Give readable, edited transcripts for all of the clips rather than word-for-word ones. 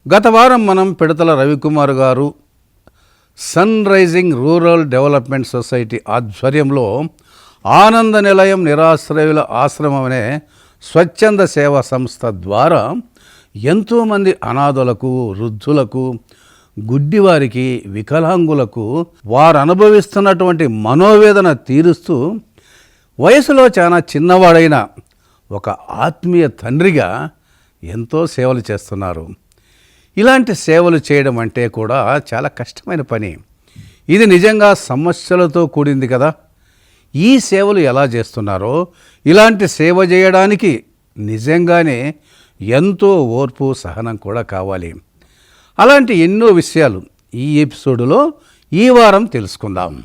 గత వారం మనం పిడతల రవికుమార్ గారు sun rising rural development society ఆధ్వర్యంలో ఆనంద నిలయం నిరాశ్రయుల ఆశ్రమం అనే స్వచ్ఛంద సేవా సంస్థ ద్వారా ఎంతోమంది అనాథులకు, వృద్ధులకు, గుడ్డివారికి, వికలాంగులకు వారు అనుభవిస్తున్నటువంటి మనోవేదన తీరుస్తూ వయసులో చాలా చిన్నవాడైన ఒక ఆత్మీయ తండ్రిగా ఎంతో సేవలు చేస్తున్నారు. ఇలాంటి సేవలు చేయడం అంటే కూడా చాలా కష్టమైన పని. ఇది నిజంగా సమస్యలతో కూడింది కదా. ఈ సేవలు ఎలా చేస్తున్నారో, ఇలాంటి సేవ చేయడానికి నిజంగానే ఎంతో ఓర్పు, సహనం కూడా కావాలి. అలాంటి ఎన్నో విషయాలు ఈ ఎపిసోడులో ఈ వారం తెలుసుకుందాం.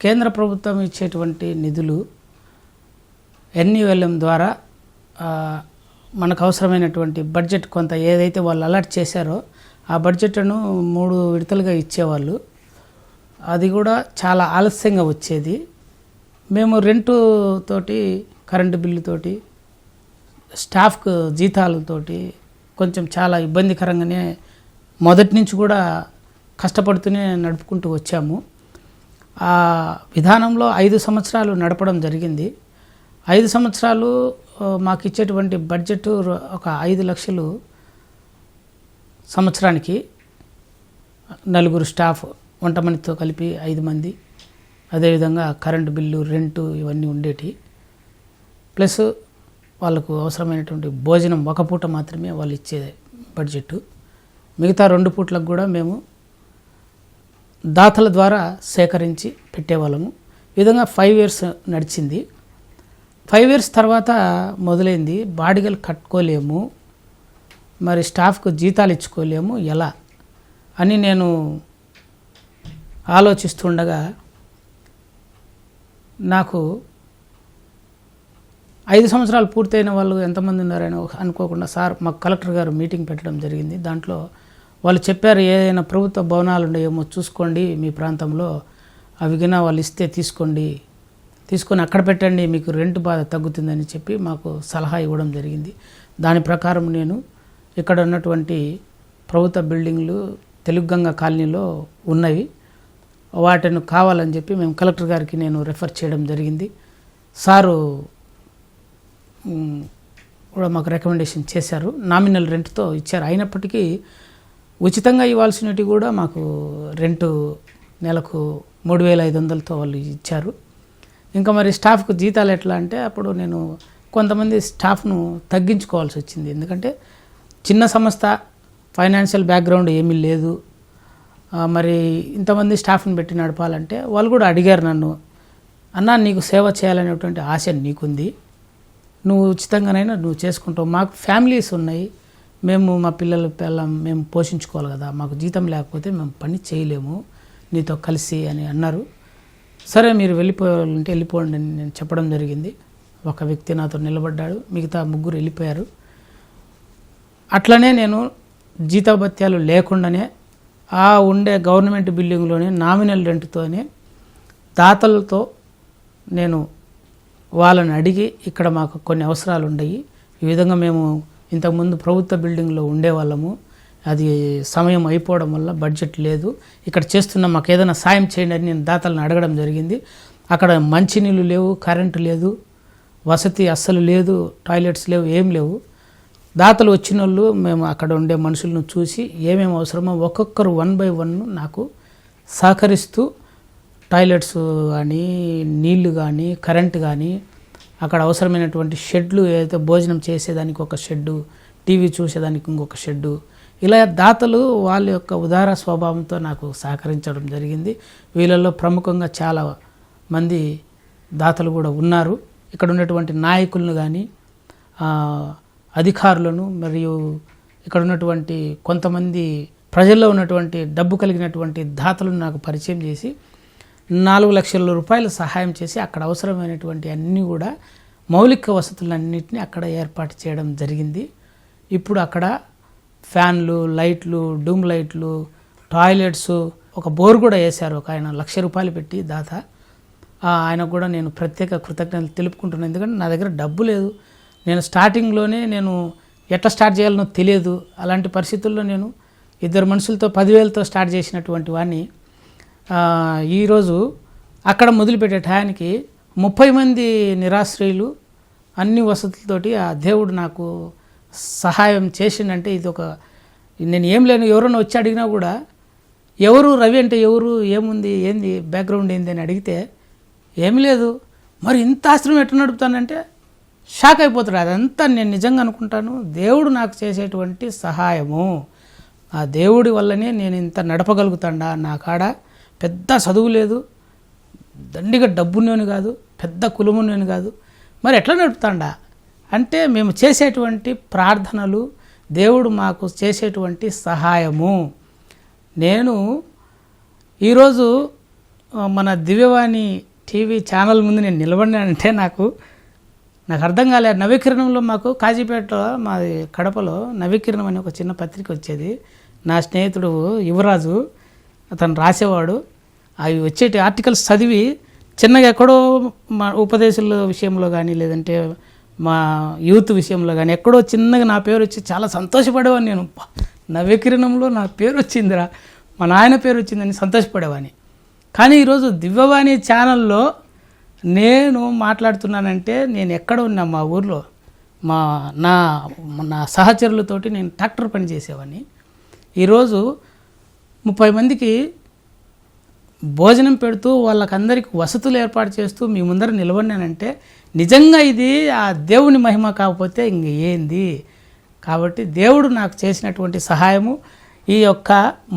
కేంద్ర ప్రభుత్వం ఇచ్చేటువంటి నిధులు ఎన్యుఎల్ఎం ద్వారా మనకు అవసరమైనటువంటి బడ్జెట్ కొంత ఏదైతే వాళ్ళు అలాట్ చేశారో ఆ బడ్జెట్ను 3 విడతలుగా ఇచ్చేవాళ్ళు. అది కూడా చాలా ఆలస్యంగా వచ్చేది. మేము రెంటు తోటి, కరెంటు బిల్లుతోటి, స్టాఫ్కు జీతాలతోటి కొంచెం చాలా ఇబ్బందికరంగానే మొదటి నుంచి కూడా కష్టపడుతూనే నడుపుకుంటూ వచ్చాము. ఆ విధానంలో 5 సంవత్సరాలు నడపడం జరిగింది. 5 సంవత్సరాలు మాకు ఇచ్చేటువంటి బడ్జెట్ ఒక 5 లక్షలు సంవత్సరానికి. 4 స్టాఫ్, వంట మనితో కలిపి 5 మంది. అదేవిధంగా కరెంటు బిల్లు, రెంటు ఇవన్నీ ఉండేటి. ప్లస్ వాళ్ళకు అవసరమైనటువంటి భోజనం ఒక పూట మాత్రమే వాళ్ళు ఇచ్చే బడ్జెట్. మిగతా 2 పూట్లకు కూడా మేము దాతల ద్వారా సేకరించి పెట్టేవాళ్ళము. ఈ విధంగా 5 ఇయర్స్ నడిచింది. 5 ఇయర్స్ తర్వాత మొదలైంది బాడిగలు కట్టుకోలేము, మరి స్టాఫ్కు జీతాలు ఇచ్చుకోలేము, ఎలా అని నేను ఆలోచిస్తుండగా నాకు 5 సంవత్సరాలు పూర్తయిన వాళ్ళు ఎంతమంది ఉన్నారని అనుకోకుండా సార్ మాకు కలెక్టర్ గారు మీటింగ్ పెట్టడం జరిగింది. దాంట్లో వాళ్ళు చెప్పారు, ఏదైనా ప్రభుత్వ భవనాలు ఉన్నాయేమో చూసుకోండి మీ ప్రాంతంలో, అవి గినా వాళ్ళు ఇస్తే తీసుకొని అక్కడ పెట్టండి, మీకు రెంట్ బాధ తగ్గుతుందని చెప్పి మాకు సలహా ఇవ్వడం జరిగింది. దాని ప్రకారం నేను ఇక్కడ ఉన్నటువంటి ప్రభుత్వ బిల్డింగ్లు తెలుగుగంగ కాలనీలో ఉన్నవి, వాటిని కావాలని చెప్పి మేము కలెక్టర్ గారికి నేను రెఫర్ చేయడం జరిగింది. సారు కూడా మాకు రికమెండేషన్ చేశారు, నామినల్ రెంట్తో ఇచ్చారు. అయినప్పటికీ ఉచితంగా ఇవ్వాల్సినవి కూడా మాకు రెంటు నెలకు 3,500తో వాళ్ళు ఇచ్చారు. ఇంకా మరి స్టాఫ్కు జీతాలు ఎట్లా అంటే అప్పుడు నేను కొంతమంది స్టాఫ్ను తగ్గించుకోవాల్సి వచ్చింది. ఎందుకంటే చిన్న సంస్థ, ఫైనాన్షియల్ బ్యాక్గ్రౌండ్ ఏమీ లేదు. మరి ఇంతమంది స్టాఫ్ని పెట్టి నడపాలంటే వాళ్ళు కూడా అడిగారు నన్ను, అన్నా నీకు సేవ చేయాలనేటువంటి ఆశ నీకుంది, నువ్వు ఉచితంగానైనా నువ్వు చేసుకుంటావు, మాకు ఫ్యామిలీస్ ఉన్నాయి, మేము మా మేము పోషించుకోవాలి కదా, మాకు జీతం లేకపోతే మేము పని చేయలేము నీతో కలిసి అని అన్నారు. సరే మీరు వెళ్ళిపోవాలంటే వెళ్ళిపోండి అని నేను చెప్పడం జరిగింది. ఒక వ్యక్తి నాతో నిలబడ్డాడు, మిగతా 3 వెళ్ళిపోయారు. అట్లనే నేను జీతభత్యాలు లేకుండానే ఆ ఉండే గవర్నమెంట్ బిల్డింగ్లోనే నామినల్ రెంట్తోనే దాతలతో నేను వాళ్ళని అడిగి ఇక్కడ మాకు కొన్ని అవసరాలు ఉన్నాయి, ఈ విధంగా మేము ఇంతకుముందు ప్రభుత్వ బిల్డింగ్లో ఉండేవాళ్ళము, అది సమయం అయిపోవడం వల్ల బడ్జెట్ లేదు, ఇక్కడ చేస్తున్న మాకు ఏదైనా సాయం చేయండి అని నేను దాతలను అడగడం జరిగింది. అక్కడ మంచినీళ్ళు లేవు, కరెంటు లేదు, వసతి అస్సలు లేదు, టాయిలెట్స్ లేవు, ఏం లేవు. దాతలు వచ్చిన వాళ్ళు మేము అక్కడ ఉండే మనుషులను చూసి ఏమేమి అవసరమో ఒక్కొక్కరు 1 by 1 నాకు సహకరిస్తూ టాయిలెట్స్ కానీ, నీళ్లు కానీ, కరెంటు కానీ, అక్కడ అవసరమైనటువంటి షెడ్లు, ఏదైతే భోజనం చేసేదానికి ఒక షెడ్డు, టీవీ చూసేదానికి ఇంకొక షెడ్డు, ఇలా దాతలు వాళ్ళ యొక్క ఉదార స్వభావంతో నాకు సహకరించడం జరిగింది. వీళ్ళల్లో ప్రముఖంగా చాలా మంది దాతలు కూడా ఉన్నారు. ఇక్కడ ఉన్నటువంటి నాయకులను కానీ, అధికారులను, మరియు ఇక్కడ ఉన్నటువంటి కొంతమంది ప్రజల్లో ఉన్నటువంటి డబ్బు కలిగినటువంటి దాతలను నాకు పరిచయం చేసి 4 లక్షల రూపాయలు సహాయం చేసి అక్కడ అవసరమైనటువంటి అన్నీ కూడా మౌలిక వసతులన్నింటినీ అక్కడ ఏర్పాటు చేయడం జరిగింది. ఇప్పుడు అక్కడ ఫ్యాన్లు, లైట్లు, డూమ్ లైట్లు, టాయిలెట్స్, ఒక బోర్ కూడా వేశారు. ఒక ఆయన 1 లక్ష రూపాయలు పెట్టి దాత, ఆయనకు కూడా నేను ప్రత్యేక కృతజ్ఞతలు తెలుపుకుంటున్నాను. ఎందుకంటే నా దగ్గర డబ్బు లేదు, నేను స్టార్టింగ్లోనే నేను ఎట్లా స్టార్ట్ చేయాలనో తెలియదు. అలాంటి పరిస్థితుల్లో నేను 2 మనుషులతో 10,000తో స్టార్ట్ చేసినటువంటి వాడిని ఈరోజు అక్కడ మొదలుపెట్టే టయానికి 30 మంది నిరాశ్రయులు అన్ని వసతులతోటి ఆ దేవుడు నాకు సహాయం చేసిండంటే ఇది ఒక, నేను ఏం లేను, ఎవరైనా వచ్చి అడిగినా కూడా ఎవరు రవి అంటే ఎవరు, ఏముంది, ఏంది బ్యాక్గ్రౌండ్ ఏంది అని అడిగితే ఏమి లేదు, మరి ఇంత ఆశ్రమం ఎట్లా నడుపుతానంటే షాక్ అయిపోతాడు. అదంతా నేను నిజంగా అనుకుంటాను దేవుడు నాకు చేసేటువంటి సహాయము, ఆ దేవుడి వల్లనే నేను ఇంత నడపగలుగుతాడా. నా కాడ పెద్ద చదువు లేదు, దండిగా డబ్బునేని కాదు, పెద్ద కులమునేని కాదు, మరి ఎట్లా నడుపుతాడా అంటే మేము చేసేటువంటి ప్రార్థనలు, దేవుడు మాకు చేసేటువంటి సహాయము. నేను ఈరోజు మన దివ్యవాణి టీవీ ఛానల్ ముందు నేను నిలబడినానంటే నాకు అర్థం కాలేదు. నవీకరణంలో మాకు కాజీపేటలో, మాది కడపలో నవీకరణం అనే ఒక చిన్న పత్రిక వచ్చేది. నా స్నేహితుడు యువరాజు అతను రాసేవాడు. అవి వచ్చేటి ఆర్టికల్స్ చదివి చిన్నగా ఎక్కడో మా ఉపదేశాల విషయంలో కానీ, లేదంటే మా యూత్ విషయంలో కానీ ఎక్కడో చిన్నగా నా పేరు వచ్చి చాలా సంతోషపడేవాడిని. నేను నవీకరణంలో నా పేరు వచ్చిందిరా, మా నాయన పేరు వచ్చిందని సంతోషపడేవాడిని. కానీ ఈరోజు దివ్యవాణి ఛానల్లో నేను మాట్లాడుతున్నానంటే నేను ఎక్కడ ఉన్నా మా ఊర్లో నా సహచరులతోటి నేను ట్రాక్టర్ పని చేసేవాడిని. ఈరోజు 30 మందికి భోజనం పెడుతూ వాళ్ళకందరికీ వసతులు ఏర్పాటు చేస్తూ మీ ముందర నిలబడినానంటే నిజంగా ఇది ఆ దేవుని మహిమ కాకపోతే ఇంక ఏంది. కాబట్టి దేవుడు నాకు చేసినటువంటి సహాయము, ఈ యొక్క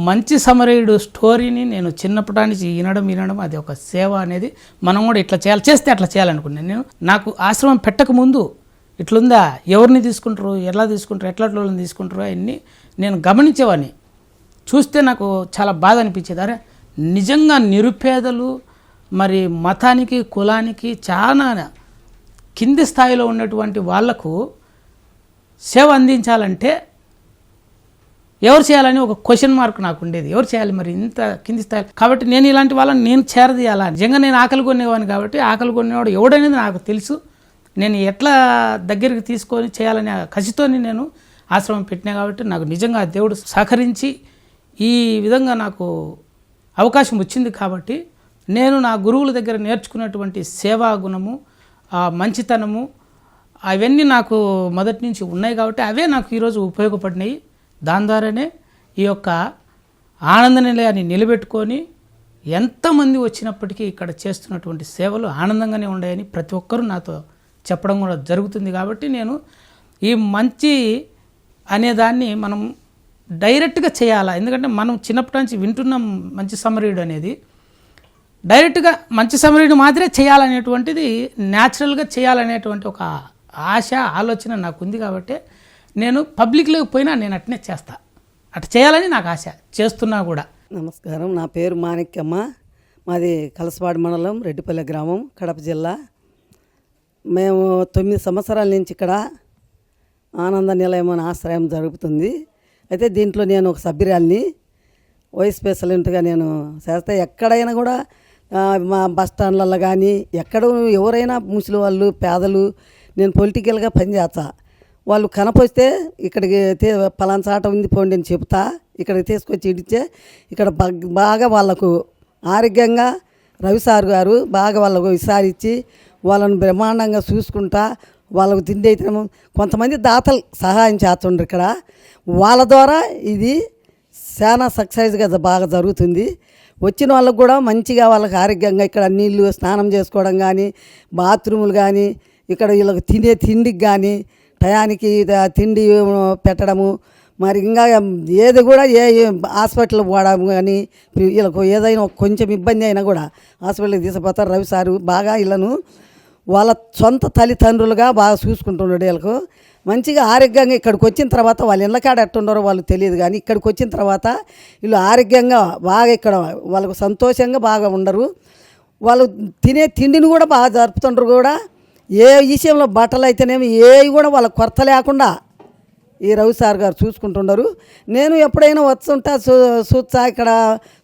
మంచి సమరయుడు స్టోరీని నేను చిన్నప్పటి నుంచి వినడం అది ఒక సేవ అనేది మనం కూడా ఇట్లా చేస్తే అట్లా చేయాలనుకున్నాను. నేను నాకు ఆశ్రమం పెట్టక ముందు ఇట్లుందా, ఎవరిని తీసుకుంటారు, ఎలా తీసుకుంటారు, ఎట్లా తీసుకుంటారు అవన్నీ నేను గమనించేవాడిని. చూస్తే నాకు చాలా బాధ అనిపించేది. అరే నిజంగా నిరుపేదలు, మరి మతానికి, కులానికి చాలా కింది స్థాయిలో ఉన్నటువంటి వాళ్లకు సేవ అందించాలంటే ఎవరు చేయాలని ఒక క్వశ్చన్ మార్క్ నాకు ఉండేది. ఎవరు చేయాలి మరి ఇంత కింది స్థాయి. కాబట్టి నేను ఇలాంటి వాళ్ళని నేను చేరదీయాలా. నిజంగా నేను ఆకలి కొనేవాడిని కాబట్టి ఆకలి కొనేవాడు ఎవడనేది నాకు తెలుసు. నేను ఎట్లా దగ్గరికి తీసుకొని చేయాలనే కసితో నేను ఆశ్రమం పెట్టినా కాబట్టి నాకు నిజంగా దేవుడు సహకరించి ఈ విధంగా నాకు అవకాశం వచ్చింది. కాబట్టి నేను నా గురువుల దగ్గర నేర్చుకున్నటువంటి సేవా గుణము, ఆ మంచితనము, అవన్నీ నాకు మొదటి నుంచి ఉన్నాయి కాబట్టి అవే నాకు ఈరోజు ఉపయోగపడినాయి. దాని ద్వారానే ఈ యొక్క ఆనంద నిలయాన్ని నిలబెట్టుకొని ఎంతమంది వచ్చినప్పటికీ ఇక్కడ చేస్తున్నటువంటి సేవలు ఆనందంగానే ఉన్నాయని ప్రతి ఒక్కరూ నాతో చెప్పడం కూడా జరుగుతుంది. కాబట్టి నేను ఈ మంచి అనేదాన్ని మనం డైరెక్ట్గా చేయాలా. ఎందుకంటే మనం చిన్నప్పటి నుంచి వింటున్నాం మంచి సమరయుడు అనేది, డైరెక్ట్గా మంచి సమరయుడు మాత్రమే చేయాలనేటువంటిది, న్యాచురల్గా చేయాలనేటువంటి ఒక ఆశ, ఆలోచన నాకు ఉంది. కాబట్టి నేను పబ్లిక్లోకి పోయినా నేను అట్నే చేస్తా, అట్లా చేయాలని నాకు ఆశ, చేస్తున్నా కూడా. నమస్కారం, నా పేరు మాణిక్యమ్మ, మాది కలసపాడు మండలం, రెడ్డిపల్లె గ్రామం, కడప జిల్లా. మేము 9 సంవత్సరాల నుంచి ఇక్కడ ఆనంద నిలయం అనే ఆశ్రయం జరుగుతుంది. అయితే దీంట్లో నేను ఒక సభ్యురాలిని, వైస్ ప్రెసిడెంట్గా నేను చేస్తే ఎక్కడైనా కూడా మా బస్ స్టాండ్లలో కానీ ఎక్కడ ఎవరైనా ముసలి వాళ్ళు పేదలు నేను పొలిటికల్గా పనిచేస్తా. వాళ్ళు కనపొస్తే ఇక్కడికి పలానా చాట ఉంది పోండి అని చెప్తా, ఇక్కడికి తీసుకొచ్చి ఇడిచే ఇక్కడ బాగా వాళ్ళకు ఆరోగ్యంగా రవి సార్ గారు బాగా వాళ్ళకు విసారించి వాళ్ళని బ్రహ్మాండంగా చూసుకుంటా వాళ్ళకు తిండి అయితే కొంతమంది దాతలు సహాయం చేస్తుండ్రు ఇక్కడ. వాళ్ళ ద్వారా ఇది చాలా సక్సెస్గా బాగా జరుగుతుంది. వచ్చిన వాళ్ళకు కూడా మంచిగా వాళ్ళకి ఆరోగ్యంగా ఇక్కడ నీళ్ళు స్నానం చేసుకోవడం కానీ, బాత్రూములు కానీ, ఇక్కడ వీళ్ళకి తినే తిండికి కానీ టయానికి తిండి పెట్టడము, మరి ఇంకా ఏది కూడా ఏ హాస్పిటల్ పోవడం కానీ వీళ్ళకు ఏదైనా కొంచెం ఇబ్బంది అయినా కూడా హాస్పిటల్కి తీసుకుపోతారు. రవి సారు బాగా వీళ్ళను వాళ్ళ సొంత తల్లిదండ్రులుగా బాగా చూసుకుంటున్నాడు. వీళ్ళకు మంచిగా ఆరోగ్యంగా ఇక్కడికి వచ్చిన తర్వాత వాళ్ళ ఇళ్ళకాడ ఎట్టుండారో వాళ్ళు తెలియదు, కానీ ఇక్కడికి వచ్చిన తర్వాత వీళ్ళు ఆరోగ్యంగా బాగా ఇక్కడ వాళ్ళకు సంతోషంగా బాగా ఉండరు. వాళ్ళు తినే తిండిని కూడా బాగా జరుపుతుండ్రు కూడా. ఏ విషయంలో బట్టలు అయితేనేమి ఏవి కూడా వాళ్ళకి కొరత లేకుండా ఈ రవి సార్ గారు చూసుకుంటున్నారు. నేను ఎప్పుడైనా వస్తుంటా చూస్తా, ఇక్కడ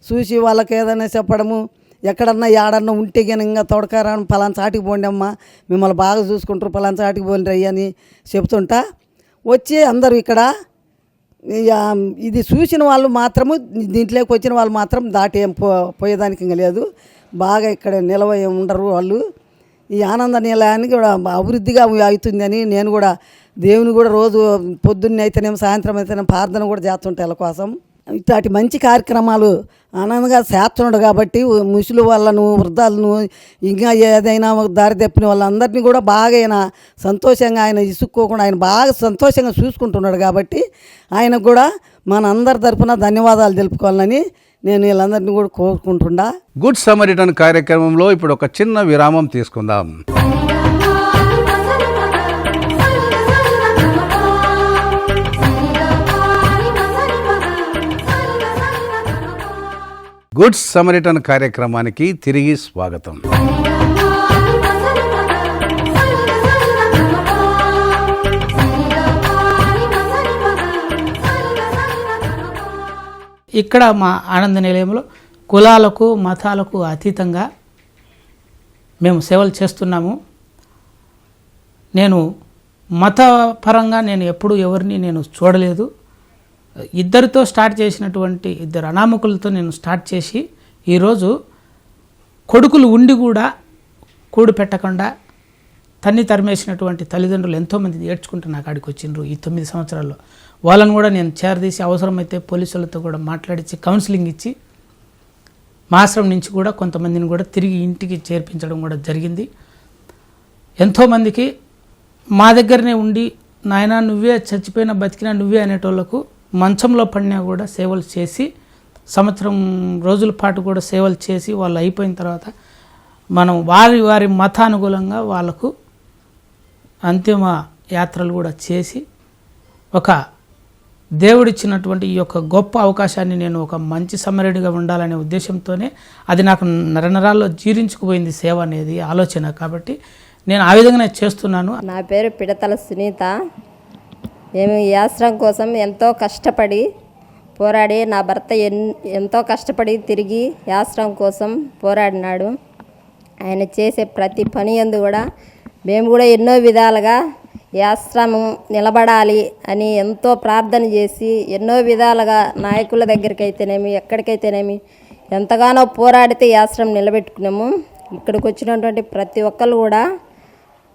చూసి వాళ్ళకి ఏదైనా చెప్పడము, ఎక్కడన్నా ఏడన్నా ఉంటే కానీ ఇంకా తొడకారా పలానా చాటికి పోండి అమ్మ, మిమ్మల్ని బాగా చూసుకుంటారు, పలానా చాటికి పోండి అయ్యి అని చెప్తుంటా. వచ్చి అందరూ ఇక్కడ ఇది చూసిన వాళ్ళు మాత్రము, దీంట్లోకి వచ్చిన వాళ్ళు మాత్రం దాటి ఏం పోయేదానికి ఇంకా లేదు. బాగా ఇక్కడ నిలవ ఉండరు వాళ్ళు. ఈ ఆనంద నిలయానికి కూడా అభివృద్ధిగా అవుతుందని నేను కూడా దేవుని కూడా రోజు పొద్దున్నే అయితేనేమో సాయంత్రం అయితేనే ప్రార్థన కూడా చేస్తుంటాయి వాళ్ళ కోసం. ఇట్లాంటి మంచి కార్యక్రమాలు ఆనందంగా చేస్తున్నాడు కాబట్టి ముసలి వాళ్ళను, వృద్ధాలను, ఇంకా ఏదైనా దారి తప్పిన వాళ్ళందరినీ కూడా బాగా ఆయన సంతోషంగా ఆయన ఇసుక్కోకుండా ఆయన బాగా సంతోషంగా చూసుకుంటున్నాడు కాబట్టి ఆయనకు కూడా మన అందరి తరపున ధన్యవాదాలు తెలుపుకోవాలని నేను వీళ్ళందరినీ కూడా కోరుకుంటున్నా. గుడ్ సమరిటన్ కార్యక్రమంలో ఇప్పుడు ఒక చిన్న విరామం తీసుకుందాం. గుడ్ సమరిటన్ కార్యక్రమానికి తిరిగి స్వాగతం. ఇక్కడ మా ఆనంద నిలయంలో కులాలకు మతాలకు అతీతంగా మేము సేవలు చేస్తున్నాము. నేను మతపరంగా నేను ఎప్పుడు ఎవరిని నేను చూడలేదు. ఇద్దరితో స్టార్ట్ చేసినటువంటి ఇద్దరు అనామకులతో నేను స్టార్ట్ చేసి ఈరోజు కొడుకులు ఉండి కూడా కూడు పెట్టకుండా తన్ని తరిమేసినటువంటి తల్లిదండ్రులు ఎంతోమంది ఏడ్చుకుంటూ నా కాడికి వచ్చిండ్రు ఈ 9 సంవత్సరాల్లో. వాళ్ళని కూడా నేను చేరదీసి అవసరమైతే పోలీసులతో కూడా మాట్లాడించి కౌన్సిలింగ్ ఇచ్చి మా ఆశ్రమం నుంచి కూడా కొంతమందిని కూడా తిరిగి ఇంటికి చేర్పించడం కూడా జరిగింది. ఎంతోమందికి మా దగ్గరనే ఉండి నాయనా నువ్వే చచ్చిపోయినా బతికినా నువ్వే అనేటోళ్లకు మంచంలో పడినా కూడా సేవలు చేసి సంవత్సరం రోజుల పాటు కూడా సేవలు చేసి వాళ్ళు అయిపోయిన తర్వాత మనం వారి మతానుకూలంగా వాళ్ళకు అంతిమ యాత్రలు కూడా చేసి ఒక దేవుడిచ్చినటువంటి ఈ యొక్క గొప్ప అవకాశాన్ని నేను ఒక మంచి సమరుడిగా ఉండాలనే ఉద్దేశంతోనే అది నాకు నరనరాల్లో జీర్ణించుకుపోయింది సేవ అనేది ఆలోచన. కాబట్టి నేను ఆ విధంగానే చేస్తున్నాను. నా పేరు పిడతల సునీత. మేము ఈ ఆశ్రమం కోసం ఎంతో కష్టపడి పోరాడి నా భర్త ఎంతో కష్టపడి తిరిగి ఈ ఆశ్రమం కోసం పోరాడినాడు. ఆయన చేసే ప్రతి పని యందు కూడా మేము కూడా ఎన్నో విధాలుగా ఈ ఆశ్రమం నిలబడాలి అని ఎంతో ప్రార్థన చేసి ఎన్నో విధాలుగా నాయకుల దగ్గరికి అయితేనేమి ఎక్కడికైతేనేమి ఎంతగానో పోరాడితే ఈ ఆశ్రమం నిలబెట్టుకున్నాము. ఇక్కడికి వచ్చినటువంటి ప్రతి ఒక్కరు కూడా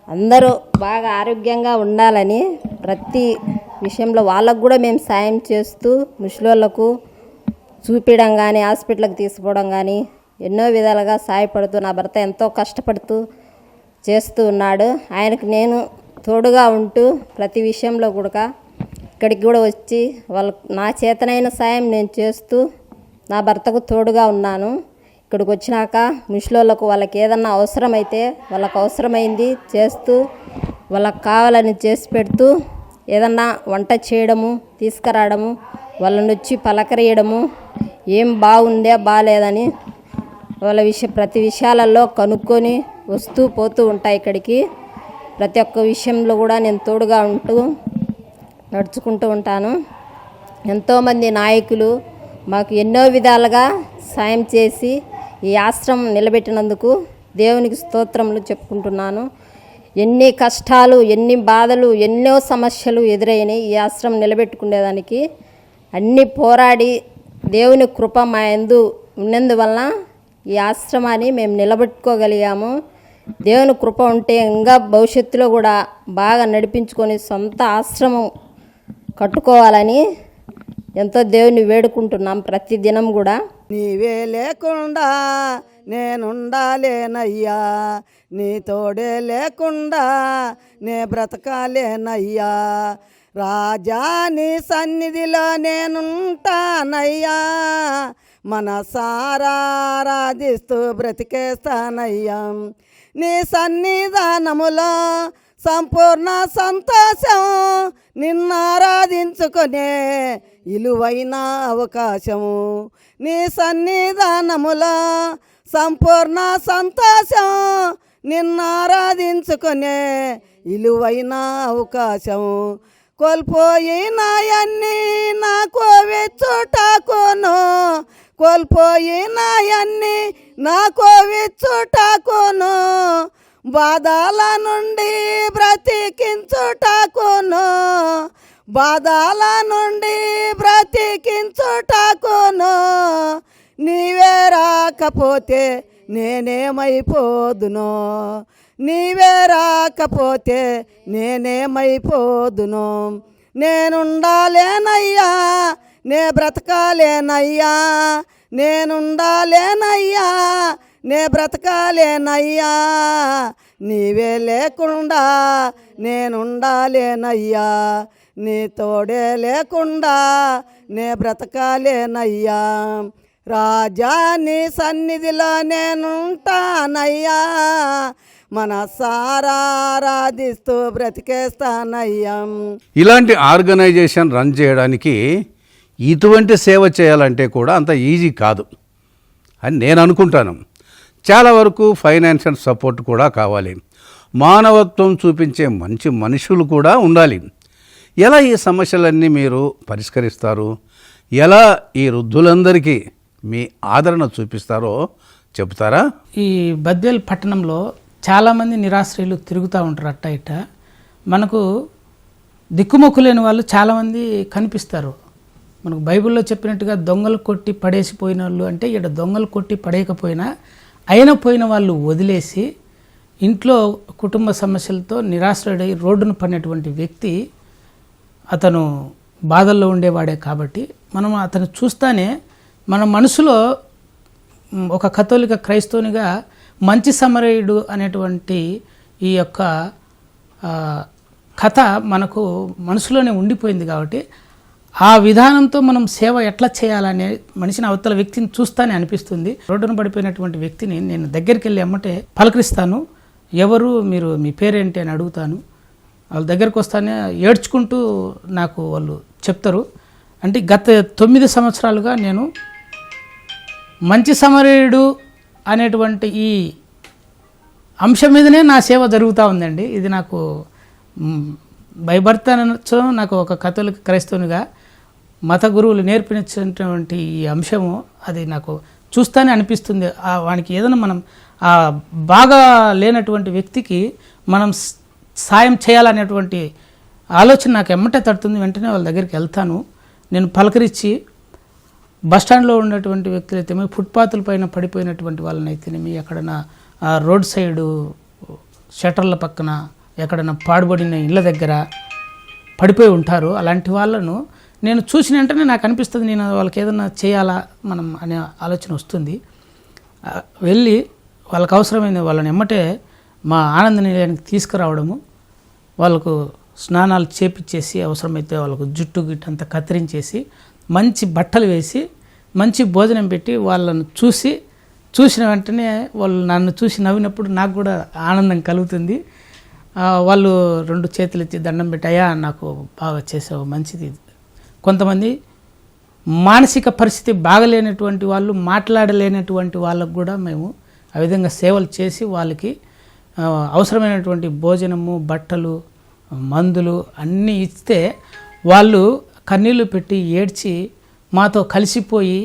అందరూ బాగా ఆరోగ్యంగా ఉండాలని ప్రతి విషయంలో వాళ్ళకు కూడా మేము సాయం చేస్తూ ముసలోళ్ళకు చూపించడం కానీ హాస్పిటల్కి తీసుకుపోవడం కానీ ఎన్నో విధాలుగా సాయపడుతూ నా భర్త ఎంతో కష్టపడుతూ చేస్తూ ఉన్నాడు. ఆయనకు నేను తోడుగా ఉంటూ ప్రతి విషయంలో కూడా ఇక్కడికి కూడా వచ్చి వాళ్ళకు నా చేతనైన సాయం నేను చేస్తూ నా భర్తకు తోడుగా ఉన్నాను. ఇక్కడికి వచ్చినాక ముసలోళ్ళకు వాళ్ళకి ఏదన్నా అవసరమైతే వాళ్ళకు అవసరమైంది చేస్తూ వాళ్ళకి కావాలని చేసి పెడుతూ ఏదన్నా వంట చేయడము తీసుకురావడము వాళ్ళని వచ్చి పలకరియడము ఏం బాగుందే బాగాలేదని వాళ్ళ ప్రతి విషయాలలో కనుక్కొని వస్తూ పోతూ ఉంటాయి. ఇక్కడికి ప్రతి ఒక్క విషయంలో కూడా నేను తోడుగా ఉంటూ నడుచుకుంటూ ఉంటాను. ఎంతోమంది నాయకులు మాకు ఎన్నో విధాలుగా సాయం చేసి ఈ ఆశ్రమం నిలబెట్టినందుకు దేవునికి స్తోత్రములు చెప్పుకుంటున్నాను. ఎన్ని కష్టాలు, ఎన్ని బాధలు, ఎన్నో సమస్యలు ఎదురైనాయి ఈ ఆశ్రమం నిలబెట్టుకునేదానికి. అన్నీ పోరాడి దేవుని కృప మా యందు ఉన్నందువలన ఈ ఆశ్రమాన్ని మేము నిలబెట్టుకోగలిగాము. దేవుని కృప ఉంటే ఇంకా భవిష్యత్తులో కూడా బాగా నడిపించుకొని సొంత ఆశ్రమం కట్టుకోవాలని ఎంతో దేవుని వేడుకుంటున్నాం ప్రతి దినం కూడా. నీవే లేకుండా నేనుండాలేనయ్యా, నీ తోడే లేకుండా నే బ్రతకాలేనయ్యా, రాజా నీ సన్నిధిలో నేనుంటానయ్యా, మనసారా ఆరాధిస్తూ బ్రతికేస్తానయ్యా, నీ సన్నిధానములో సంపూర్ణ సంతోషం, నిన్నారాధించుకునే ఇలువైన అవకాశము, నీ సన్నిధానములో సంపూర్ణ సంతోషం, నిన్నారాధించుకునే ఇలువైన అవకాశము, కోల్పోయినాయన్నీ నాకు వెచ్చుటాకును, కోల్పోయినాయన్నీ నాకు వెచ్చుటాకును, బాధల నుండి బ్రతికించుటాకును, బాధల నుండి బ్రతికించుటాకును, నీవే రాకపోతే నేనేమైపోదును, నీవే రాకపోతే నేనేమైపోదును, నేనుండాలేనయ్యా, నే బ్రతకాలేనయ్యా, నేనుండాలేనయ్యా, నే బ్రతకాలేనయ్యా, నీవే లేకుండా నేనుండాలేనయ్యా, నీ తోడే లేకుండా నే బ్రతకాలేనయ్యా, రాజా నీ సన్నిధిలో నేనుంటానయ్యా, మనసారా ఆరాధిస్తూ బ్రతికేస్తానయ్యా. ఇలాంటి ఆర్గనైజేషన్ రన్ చేయడానికి ఇటువంటి సేవ చేయాలంటే కూడా అంత ఈజీ కాదు అని నేను అనుకుంటాను. చాలా వరకు ఫైనాన్షియల్ సపోర్ట్ కూడా కావాలి, మానవత్వం చూపించే మంచి మనుషులు కూడా ఉండాలి. ఎలా ఈ సమస్యలన్నీ మీరు పరిష్కరిస్తారు, ఎలా ఈ వృద్ధులందరికీ మీ ఆదరణ చూపిస్తారో చెబుతారా? ఈ బద్వేల్ పట్టణంలో చాలామంది నిరాశ్రయులు తిరుగుతూ ఉంటారు అట్ట ఇట్ట. మనకు దిక్కుమొక్కు లేని వాళ్ళు చాలామంది కనిపిస్తారు. మనకు బైబిల్లో చెప్పినట్టుగా దొంగలు కొట్టి పడేసిపోయిన వాళ్ళు అంటే ఇక్కడ దొంగలు కొట్టి పడేయకపోయినా అయిన పోయిన వాళ్ళు వదిలేసి ఇంట్లో కుటుంబ సమస్యలతో నిరాశ్రయుడై రోడ్డును పడినటువంటి వ్యక్తి అతను బాధల్లో ఉండేవాడే. కాబట్టి మనం అతను చూస్తానే మన మనసులో ఒక కథోలిక క్రైస్తవునిగా మంచి సమరయుడు అనేటువంటి ఈ యొక్క కథ మనకు మనసులోనే ఉండిపోయింది. కాబట్టి ఆ విధానంతో మనం సేవ ఎట్లా చేయాలనే మనిషిని అవతల వ్యక్తిని చూస్తానే అనిపిస్తుంది. రోడ్డున పడిపోయినటువంటి వ్యక్తిని నేను దగ్గరికి వెళ్ళి అమ్మటే పలకరిస్తాను. ఎవరు మీరు, మీ పేరేంటి అని అడుగుతాను. వాళ్ళ దగ్గరకు వస్తానే ఏడ్చుకుంటూ నాకు వాళ్ళు చెప్తారు. అంటే గత 9 సంవత్సరాలుగా నేను మంచి సమరయుడు అనేటువంటి ఈ అంశం మీదనే నా సేవ జరుగుతూ ఉందండి. ఇది నాకు బై బర్త్ అనొచ్చు, నాకు ఒక కథోలిక క్రైస్తవునిగా మత గురువులు నేర్పించినటువంటి ఈ అంశము అది నాకు చూస్తానే అనిపిస్తుంది. వానికి ఏదైనా మనం బాగా లేనటువంటి వ్యక్తికి మనం సాయం చేయాలనేటువంటి ఆలోచన నాకు ఎమ్మటే తడుతుంది. వెంటనే వాళ్ళ దగ్గరికి వెళ్తాను. నేను పలకరించి బస్టాండ్లో ఉన్నటువంటి వ్యక్తులు అయితేమి, ఫుట్పాత్ల పైన పడిపోయినటువంటి వాళ్ళని అయితేనేమి, ఎక్కడైనా రోడ్ సైడు షటర్ల పక్కన ఎక్కడైనా పాడుబడిన ఇళ్ళ దగ్గర పడిపోయి ఉంటారు. అలాంటి వాళ్ళను నేను చూసిన వెంటనే నాకు అనిపిస్తుంది నేను వాళ్ళకి ఏదైనా చేయాలా మనం అనే ఆలోచన వస్తుంది. వెళ్ళి వాళ్ళకి అవసరమైన వాళ్ళని ఎమ్మటే మా ఆనంద నిలయానికి తీసుకురావడము, వాళ్ళకు స్నానాలు చేపించేసి అవసరమైతే వాళ్ళకు జుట్టు గిట్టంతా కత్తిరించేసి మంచి బట్టలు వేసి మంచి భోజనం పెట్టి వాళ్ళను చూసిన వెంటనే వాళ్ళు నన్ను చూసి నవ్వినప్పుడు నాకు కూడా ఆనందం కలుగుతుంది. వాళ్ళు 2 చేతులు ఎత్తి దండం పెట్టి, అయ్యా నాకు బాగా చేసావు, మంచిది. కొంతమంది మానసిక పరిస్థితి బాగలేనటువంటి వాళ్ళు, మాట్లాడలేనటువంటి వాళ్ళకు కూడా మేము ఆ విధంగా సేవలు చేసి వాళ్ళకి అవసరమైనటువంటి భోజనము, బట్టలు, మందులు అన్నీ ఇస్తే వాళ్ళు కన్నీళ్లు పెట్టి ఏడ్చి మాతో కలిసిపోయి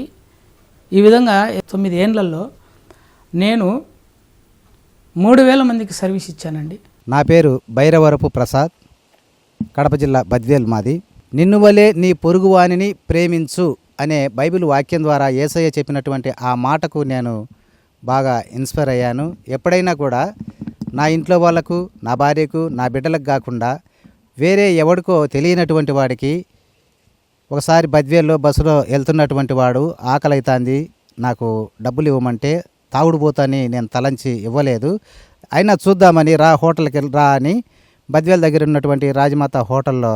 ఈ విధంగా 9 ఏళ్లలో నేను 3000 మందికి సర్వీస్ ఇచ్చానండి. నా పేరు భైరవరపు ప్రసాద్, కడప జిల్లా బద్వేల్ మాది. నిన్ను వలే నీ పొరుగువానిని ప్రేమించు అనే బైబిల్ వాక్యం ద్వారా యేసయ్య చెప్పినటువంటి ఆ మాటకు నేను బాగా ఇన్స్పైర్ అయ్యాను. ఎప్పుడైనా కూడా నా ఇంట్లో వాళ్ళకు, నా భార్యకు, నా బిడ్డలకు కాకుండా వేరే ఎవడికో తెలియనటువంటి వాడికి, ఒకసారి బద్వేల్లో బస్సులో వెళ్తున్నటువంటి వాడు ఆకలి అవుతుంది నాకు డబ్బులు ఇవ్వమంటే తాగుడుపోతని నేను తలంచి ఇవ్వలేదు. అయినా చూద్దామని హోటల్కి రా అని బద్వేల్ దగ్గర ఉన్నటువంటి రాజమాత హోటల్లో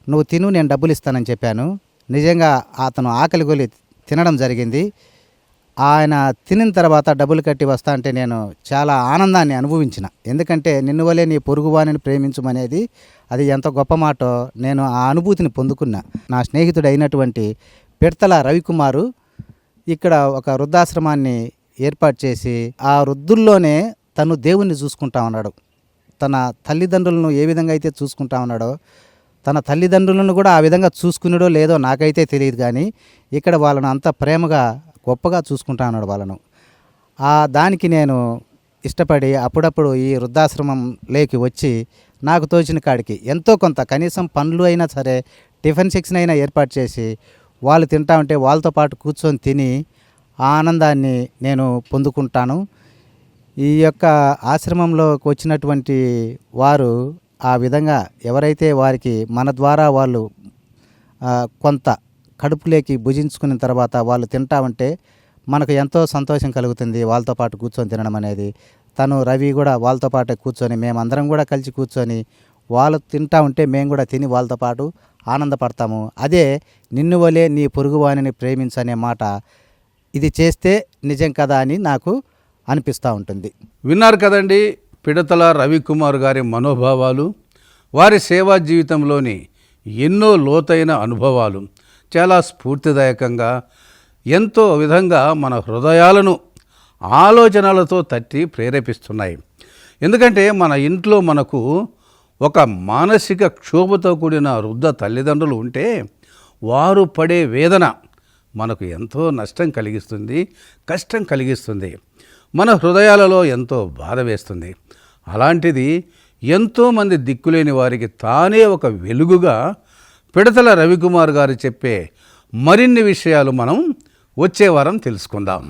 నువ్వు తిను, నేను డబ్బులు ఇస్తానని చెప్పాను. నిజంగా అతను ఆకలి గొలి తినడం జరిగింది. ఆయన తినిన తర్వాత డబ్బులు కట్టి వస్తా అంటే నేను చాలా ఆనందాన్ని అనుభవించిన. ఎందుకంటే నిన్ను వలే నీ పొరుగువానిని ప్రేమించమనేది అది ఎంత గొప్ప మాటో నేను ఆ అనుభూతిని పొందుకున్నా. నా స్నేహితుడు అయినటువంటి పిడతల రవికుమారు ఇక్కడ ఒక వృద్ధాశ్రమాన్ని ఏర్పాటు చేసి ఆ వృద్ధుల్లోనే తను దేవుణ్ణి చూసుకుంటా ఉన్నాడు. తన తల్లిదండ్రులను ఏ విధంగా అయితే చూసుకుంటా ఉన్నాడో తన తల్లిదండ్రులను కూడా ఆ విధంగా చూసుకున్నాడో లేదో నాకైతే తెలియదు, కానీ ఇక్కడ వాళ్ళను అంత ప్రేమగా గొప్పగా చూసుకుంటా ఉన్నాడు వాళ్ళను. దానికి నేను ఇష్టపడి అప్పుడప్పుడు ఈ వృద్ధాశ్రమంలోకి వచ్చి నాకు తోచిన కాడికి ఎంతో కొంత కనీసం పనులు అయినా సరే టిఫిన్ సెక్షన్ అయినా ఏర్పాటు చేసి వాళ్ళు తింటా ఉంటే వాళ్ళతో పాటు కూర్చొని తిని ఆ ఆనందాన్ని నేను పొందుకుంటాను. ఈ యొక్క ఆశ్రమంలోకి వచ్చినటువంటి వారు ఆ విధంగా ఎవరైతే వారికి మన ద్వారా వాళ్ళు కొంత కడుపులోకి భుజించుకున్న తర్వాత వాళ్ళు తింటా ఉంటే మనకు ఎంతో సంతోషం కలుగుతుంది వాళ్ళతో పాటు కూర్చొని తినడం అనేది. తను రవి కూడా వాళ్ళతో పాటే కూర్చొని మేమందరం కూడా కలిసి కూర్చొని వాళ్ళు తింటా ఉంటే మేము కూడా తిని వాళ్ళతో పాటు ఆనందపడతాము. అదే నిన్ను వలే నీ పొరుగువానిని ప్రేమించనే మాట ఇది చేస్తే నిజం కదా అని నాకు అనిపిస్తూ ఉంటుంది. విన్నారు కదండి పిడతల రవికుమార్ గారి మనోభావాలు, వారి సేవా జీవితంలోని ఎన్నో లోతైన అనుభవాలు చాలా స్ఫూర్తిదాయకంగా ఎంతో విధంగా మన హృదయాలను ఆలోచనలతో తట్టి ప్రేరేపిస్తున్నాయి. ఎందుకంటే మన ఇంట్లో మనకు ఒక మానసిక క్షోభతో కూడిన వృద్ధ తల్లిదండ్రులు ఉంటే వారు పడే వేదన మనకు ఎంతో నష్టం కలిగిస్తుంది, కష్టం కలిగిస్తుంది, మన హృదయాలలో ఎంతో బాధ వేస్తుంది. అలాంటిది ఎంతోమంది దిక్కులేని వారికి తానే ఒక వెలుగుగా పిడతల రవికుమార్ గారు చెప్పే మరిన్ని విషయాలు మనం వచ్చే వారం తెలుసుకుందాం.